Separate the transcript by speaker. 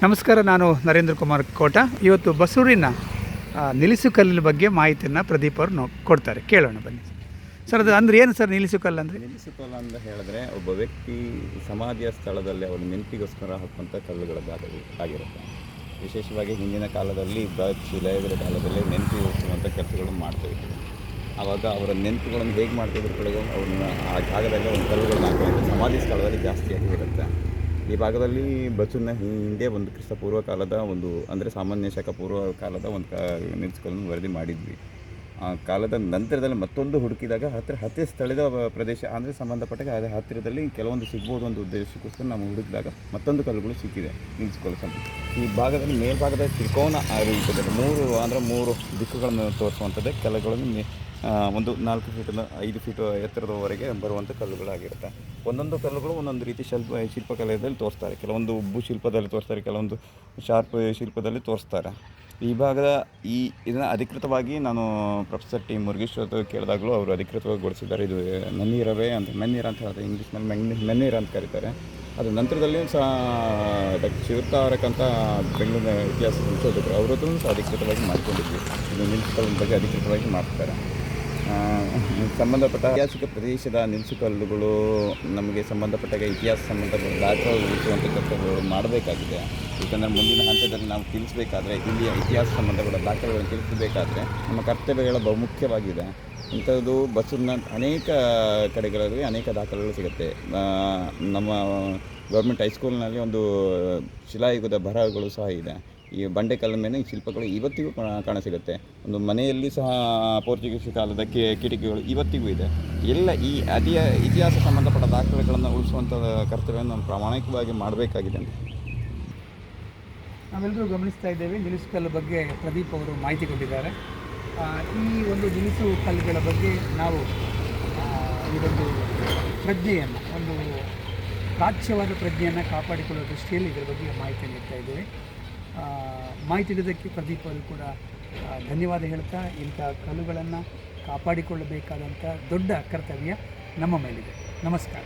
Speaker 1: ನಮಸ್ಕಾರ, ನಾನು ನರೇಂದ್ರ ಕುಮಾರ್ ಕೋಟ. ಇವತ್ತು ಬಸೂರಿನ ನಿಲ್ಲಿಸುಕಲ್ಲಿನ ಬಗ್ಗೆ ಮಾಹಿತಿಯನ್ನು ಪ್ರದೀಪ್ ಅವರು ಕೊಡ್ತಾರೆ. ಕೇಳೋಣ ಬನ್ನಿ ಸರ್. ಅದು ಅಂದರೆ ಏನು ಸರ್ ನಿಲ್ಲಿಸುಕಲ್ಲು ಅಂದರೆ?
Speaker 2: ನಿಲ್ಲಿಸುಕಲ್ಲು ಅಂತ ಹೇಳಿದ್ರೆ ಒಬ್ಬ ವ್ಯಕ್ತಿ ಸಮಾಧಿಯ ಸ್ಥಳದಲ್ಲಿ ಅವರ ನೆನಪಿಗೋಸ್ಕರ ಹಾಕುವಂಥ ಕಲ್ಲುಗಳದ್ದಾಗಲಿ ಆಗಿರುತ್ತೆ. ವಿಶೇಷವಾಗಿ ಹಿಂದಿನ ಕಾಲದಲ್ಲಿ ಬೃಹತ್ ಶಿಲಾಯುಗದ ಕಾಲದಲ್ಲಿ ನೆನಪಿಗೋಸ್ಕರುವಂಥ ಕೆಲಸಗಳನ್ನು ಮಾಡ್ತಾಯಿದ್ರು. ಆವಾಗ ಅವರ ನೆನಪುಗಳನ್ನು ಹೇಗೆ ಮಾಡ್ತಾಯಿದ್ರು ಕೂಡ ಅವ್ರನ್ನ ಆ ಜಾಗದಲ್ಲಿ ಒಂದು ಕಲ್ಲುಗಳನ್ನು ಹಾಕುವಂಥ ಸಮಾಧಿ ಸ್ಥಳದಲ್ಲಿ ಜಾಸ್ತಿಯಾಗಿ ಇರುತ್ತೆ. ಈ ಭಾಗದಲ್ಲಿ ಬಸವನ ಹಿಂದೆ ಒಂದು ಕ್ರಿಸ್ತಪೂರ್ವ ಕಾಲದ ಒಂದು ಅಂದರೆ ಸಾಮಾನ್ಯ ಶಕ ಪೂರ್ವ ಕಾಲದ ಒಂದು ನಿಲ್ಲಿಸುಕಲ್ಲನ್ನು ವರದಿ ಮಾಡಿದ್ವಿ. ಆ ಕಾಲದ ನಂತರದಲ್ಲಿ ಮತ್ತೊಂದು ಹುಡುಕಿದಾಗ ಹತ್ತಿರ ಸ್ಥಳದ ಪ್ರದೇಶ ಅಂದರೆ ಸಂಬಂಧಪಟ್ಟಾಗ ಅದರ ಹತ್ತಿರದಲ್ಲಿ ಕೆಲವೊಂದು ಸಿಗ್ಬೋದು ಒಂದು ಉದ್ದೇಶಕ್ಕೋಸ್ಕರ ನಾವು ಹುಡುಕಿದಾಗ ಮತ್ತೊಂದು ಕಲ್ಲುಗಳು ಸಿಕ್ಕಿದೆ ನಿಲ್ಲಿಸಿಕೊಳ್ಳೋ ಈ ಭಾಗದಲ್ಲಿ ಮೇಲ್ಭಾಗದ ತ್ರಿಕೋನ ರೂಪದಲ್ಲಿ ಮೂರು ದಿಕ್ಕುಗಳನ್ನು ತೋರಿಸುವಂಥದ್ದೇ ಕಲ್ಲುಗಳನ್ನು ಒಂದು 4 ಫೀಟಿಂದ 5 ಫೀಟ್ ಎತ್ತರದವರೆಗೆ ಬರುವಂಥ ಕಲ್ಲುಗಳಾಗಿರುತ್ತೆ. ಒಂದೊಂದು ಕಲ್ಲುಗಳು ಒಂದೊಂದು ರೀತಿ ಶಿಲ್ಪಕಲೆಯಲ್ಲಿ ತೋರಿಸ್ತಾರೆ. ಕೆಲವೊಂದು ಉಬ್ಬು ಶಿಲ್ಪದಲ್ಲಿ ತೋರಿಸ್ತಾರೆ, ಕೆಲವೊಂದು ಶಾರ್ಪ್ ಶಿಲ್ಪದಲ್ಲಿ ತೋರಿಸ್ತಾರೆ. ಈ ಭಾಗದ ಇದನ್ನು ಅಧಿಕೃತವಾಗಿ ನಾನು ಪ್ರೊಫೆಸರ್ ಟಿ ಮುರುಗೇಶ್ ಕೇಳಿದಾಗಲೂ ಅವರು ಅಧಿಕೃತವಾಗಿ ಗೊಳಿಸಿದ್ದಾರೆ. ಇದು ಮೆನ್ನೀರ ಅಂತ ಹೇಳ್ತಾರೆ, ಇಂಗ್ಲೀಷ್ನಲ್ಲಿ ಮೆನ್ನೀರ ಅಂತ ಕರೀತಾರೆ. ಅದು ನಂತರದಲ್ಲಿ ಸಹ ಡಾಕ್ಟರ್ ಶಿವತಾರಕ್ ಅಂತ ಬೆಂಗಳೂರಿನ ಇತಿಹಾಸ ಸಂಶೋಧಕರು ಅವರದ್ದು ಸಹ ಅಧಿಕೃತವಾಗಿ ಮಾಡಿಕೊಂಡಿದ್ವಿ. ಇದು ನಿಲ್ಲಿಸುಕಲ್ಲಿನ ಬಗ್ಗೆ ಅಧಿಕೃತವಾಗಿ ಮಾಡ್ತಾರೆ. ಸಂಬಂಧಪಟ್ಟ ಐತಿಹಾಸಿಕ ಪ್ರದೇಶದ ನಿಲ್ಲಿಸುಕಲ್ಲುಗಳು ನಮಗೆ ಸಂಬಂಧಪಟ್ಟಾಗ ಇತಿಹಾಸ ಸಂಬಂಧಪಟ್ಟ ದಾಖಲೆ ಉಳಿಸುವಂಥ ಕೆಲಸಗಳು ಮಾಡಬೇಕಾಗಿದೆ. ಏಕೆಂದರೆ ಮುಂದಿನ ಹಂತದಲ್ಲಿ ನಾವು ತಿಳಿಸಬೇಕಾದ್ರೆ ಇಲ್ಲಿಯ ಇತಿಹಾಸ ಸಂಬಂಧಪಟ್ಟ ದಾಖಲೆಗಳನ್ನು ತಿಳಿಸಬೇಕಾದ್ರೆ ನಮ್ಮ ಕರ್ತವ್ಯಗಳ ಬಹುಮುಖ್ಯವಾಗಿದೆ. ಇಂಥದ್ದು ಬಸವನ ಅನೇಕ ಕಡೆಗಳಲ್ಲಿ ಅನೇಕ ದಾಖಲೆಗಳು ಸಿಗುತ್ತೆ. ನಮ್ಮ ಗೌರ್ಮೆಂಟ್ ಹೈಸ್ಕೂಲ್ನಲ್ಲಿ ಒಂದು ಶಿಲಾಯುಗದ ಬರಹಗಳು ಸಹ ಇದೆ. ಈ ಬಂಡೆಕಲ್ಲ ಮೇಲೆ ಈ ಶಿಲ್ಪಗಳು ಇವತ್ತಿಗೂ ಕಾಣಸಿಗುತ್ತೆ. ಒಂದು ಮನೆಯಲ್ಲಿ ಸಹ ಪೋರ್ಚುಗೀಸ್ ಕಾಲದ ಕಿಟಕಿಗಳು ಇವತ್ತಿಗೂ ಇದೆ. ಎಲ್ಲ ಈ ಇತಿಹಾಸ ಸಂಬಂಧಪಟ್ಟ ದಾಖಲೆಗಳನ್ನು ಉಳಿಸುವಂಥ ಕರ್ತವ್ಯವನ್ನು ನಾವು ಪ್ರಾಮಾಣಿಕವಾಗಿ ಮಾಡಬೇಕಾಗಿದೆ.
Speaker 1: ನಾವೆಲ್ಲರೂ ಗಮನಿಸ್ತಾ ಇದ್ದೇವೆ, ನಿಲ್ಲಿಸುಕಲ್ಲು ಬಗ್ಗೆ ಪ್ರದೀಪ್ ಅವರು ಮಾಹಿತಿ ಕೊಟ್ಟಿದ್ದಾರೆ. ಈ ಒಂದು ನಿಲ್ಲಿಸು ಕಲ್ಲುಗಳ ಬಗ್ಗೆ ನಾವು ಇದೊಂದು ಪ್ರಜ್ಞೆಯನ್ನು, ಒಂದು ಪ್ರಾಚ್ಯವಾದ ಪ್ರಜ್ಞೆಯನ್ನು ಕಾಪಾಡಿಕೊಳ್ಳುವ ದೃಷ್ಟಿಯಲ್ಲಿ ಇದರ ಬಗ್ಗೆ ಮಾಹಿತಿ ನೀಡ್ತಾ ಇದ್ದೇವೆ. ಮಾಹಿತಿ ನೀಡಿದ್ದಕ್ಕೆ ಪ್ರದೀಪ್ ಅವರು ಕೂಡ ಧನ್ಯವಾದ ಹೇಳ್ತಾ, ಇಂಥ ಕಲ್ಲುಗಳನ್ನು ಕಾಪಾಡಿಕೊಳ್ಳಬೇಕಾದಂಥ ದೊಡ್ಡ ಕರ್ತವ್ಯ ನಮ್ಮ ಮೇಲಿದೆ. ನಮಸ್ಕಾರ.